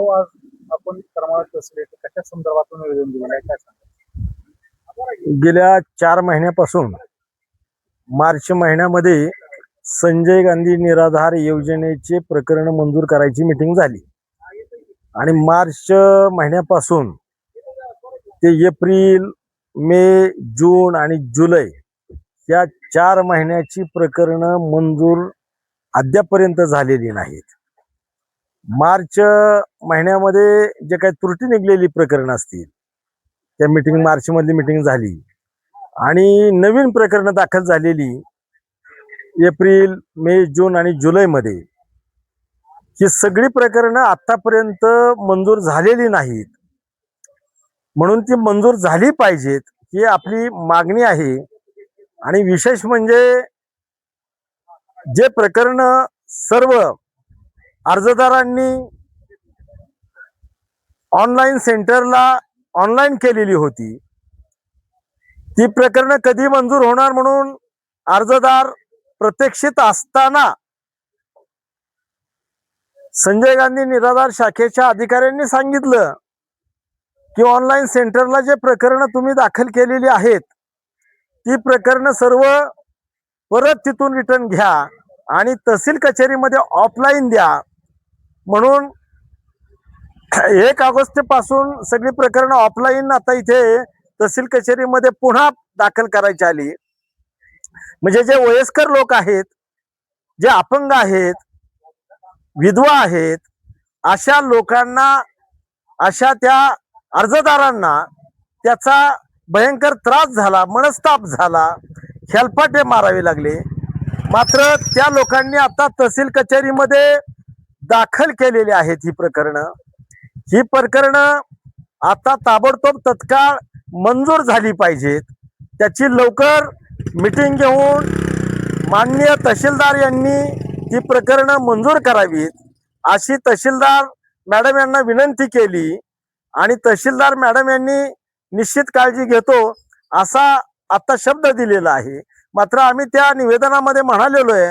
भाऊ आज आपण करमाळ्यात असले कशा संदर्भातून निवेदन दिलेलं आहे काय सांगा? गेल्या 4 महिन्यापासून मार्च महिन्यामध्ये संजय गांधी निराधार योजनेचे प्रकरण मंजूर करायची मीटिंग झाली आणि मार्च महिन्यापासून ते एप्रिल, मे, जून आणि जुलै या 4 महिन्याची प्रकरण मंजूर अद्यापर्यंत झालेली नाहीत. मार्च महिन्यामध्ये जे काही त्रुटी निघलेली प्रकरण असतील त्या मार्च मधली मीटिंग झाली आणि नवीन प्रकरण दाखल झालेली एप्रिल, मे, जून आणि जुलै मध्ये ही सगळी प्रकरणं आतापर्यंत मंजूर झालेली नाहीत. म्हणून ती मंजूर झाली पाहिजेत ही आपली मागणी आहे. आणि विशेष म्हणजे जे प्रकरण सर्व अर्जदारांनी ऑनलाईन सेंटरला ऑनलाईन केलेली होती ती प्रकरणं कधी मंजूर होणार म्हणून अर्जदार प्रतीक्षित असताना संजय गांधी निराधार शाखेच्या अधिकाऱ्यांनी सांगितलं की ऑनलाईन सेंटरला जे प्रकरणं तुम्ही दाखल केलेली आहेत ती प्रकरणं सर्व परत तिथून रिटर्न घ्या आणि तहसील कचेरीमध्ये ऑफलाईन द्या. म्हणून 1 ऑगस्ट पासून सगळी प्रकरणं ऑफलाईन आता इथे तहसील कचेरीमध्ये पुन्हा दाखल करायची आली. म्हणजे जे वयस्कर लोक आहेत, जे अपंग आहेत, विधवा आहेत, अशा लोकांना, अशा त्या अर्जदारांना त्याचा भयंकर त्रास झाला, मनस्ताप झाला, हेलपाटे मारावे लागले. मात्र त्या लोकांनी आता तहसील कचेरीमध्ये दाखल केलेली आहेत ही प्रकरणं आता ताबडतोब तत्काळ मंजूर झाली पाहिजेत. त्याची लवकर मीटिंग घेऊन माननीय तहसीलदार यांनी ती प्रकरणं मंजूर करावीत अशी तहसीलदार मॅडम यांना विनंती केली आणि तहसीलदार मॅडम यांनी निश्चित काळजी घेतो असा आता शब्द दिलेला आहे. मात्र आम्ही त्या निवेदनामध्ये म्हणालेलो आहे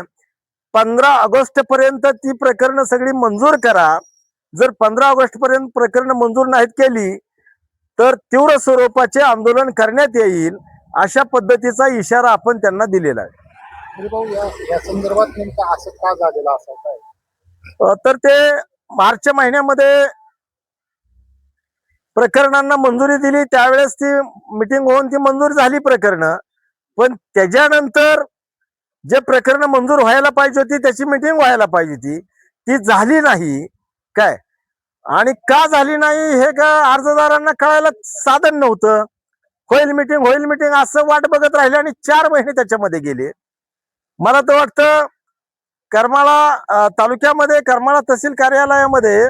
15 ऑगस्ट पर्यंत ती प्रकरणं सगळी मंजूर करा. जर 15 ऑगस्ट पर्यंत प्रकरणं मंजूर नाहीत केली तर तीव्र स्वरूपाचे आंदोलन करण्यात येईल अशा पद्धतीचा इशारा आपण त्यांना दिलेला आहे. भाऊ या संदर्भात नेमका असं का झालेलं असं काय? तर ते मार्च महिन्यामध्ये प्रकरणांना मंजुरी दिली त्यावेळेस ती मीटिंग होऊन ती मंजूर झाली प्रकरणं. पण त्याच्यानंतर जे प्रकरण मंजूर व्हायला पाहिजे होती त्याची मीटिंग व्हायला पाहिजे ती झाली नाही काय. आणि का झाली नाही हे का अर्जदारांना कळायला साधन नव्हतं. होईल मीटिंग असं वाट बघत राहिले आणि 4 महिने त्याच्यामध्ये गेले. मला तर वाटतं करमाळा तालुक्यामध्ये करमाळा तहसील कार्यालयामध्ये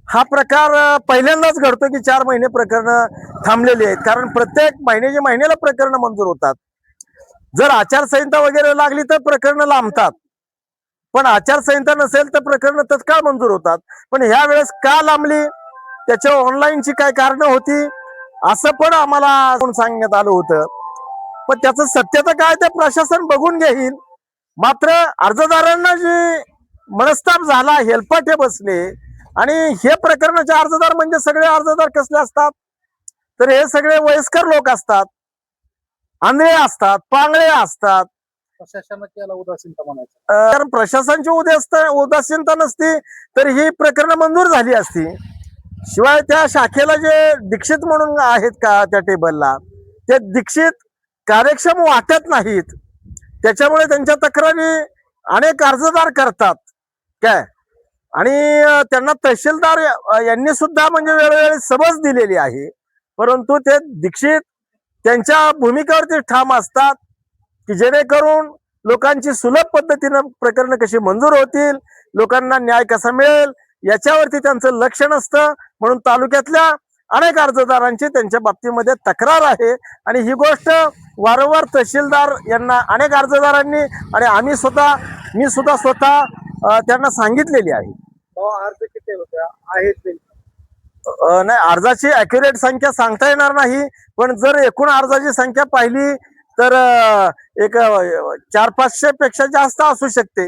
हा प्रकार पहिल्यांदाच घडतो की 4 महिने प्रकरण थांबलेली आहेत. कारण प्रत्येक महिन्याला प्रकरण मंजूर होतात. जर आचारसंहिता वगैरे लागली तर प्रकरण लांबतात, पण आचारसंहिता नसेल तर प्रकरण तत्काळ मंजूर होतात. पण ह्या वेळेस का लांबली त्याच्या ऑनलाईनची काय कारणं होती असं पण आम्हाला सांगण्यात आलं होतं. पण त्याचं सत्यता काय ते प्रशासन बघून घेईल. मात्र अर्जदारांना जे मनस्ताप झाला, हेलपाटे बसले आणि हे प्रकरणाचे अर्जदार म्हणजे सगळे अर्जदार कसले असतात तर हे सगळे वयस्कर लोक असतात, आंधळे असतात, पांगळे असतात. प्रशासनाने त्याला उदासीनता म्हणायचं. कारण प्रशासनाची उदासीनता नसती तर ही प्रकरणं मंजूर झाली असती. शिवाय त्या शाखेला जे दीक्षित म्हणून आहेत का त्या टेबलला ते दीक्षित कार्यक्षम वाटत नाहीत. त्याच्यामुळे त्यांच्या तक्रारी अनेक अर्जदार करतात काय. आणि त्यांना तहसीलदार यांनी सुद्धा म्हणजे वेळोवेळी समज दिलेली आहे. परंतु ते दीक्षित त्यांच्या भूमिकेवरती ठाम असतात की जेणेकरून लोकांची सुलभ पद्धतीनं प्रकरणं कशी मंजूर होतील, लोकांना न्याय कसा मिळेल याच्यावरती त्यांचं लक्ष नसतं. म्हणून तालुक्यातल्या अनेक अर्जदारांची त्यांच्या बाबतीमध्ये तक्रार आहे आणि ही गोष्ट वारंवार तहसीलदार यांना अनेक अर्जदारांनी आणि मी सुद्धा स्वतः त्यांना सांगितलेली आहे. अर्ज किती होत्या आहेत नाही, अर्जाची अॅक्युरेट संख्या सांगता येणार नाही, पण जर एकूण अर्जाची संख्या पाहिली तर एक 400-500 पेक्षा जास्त असू शकते.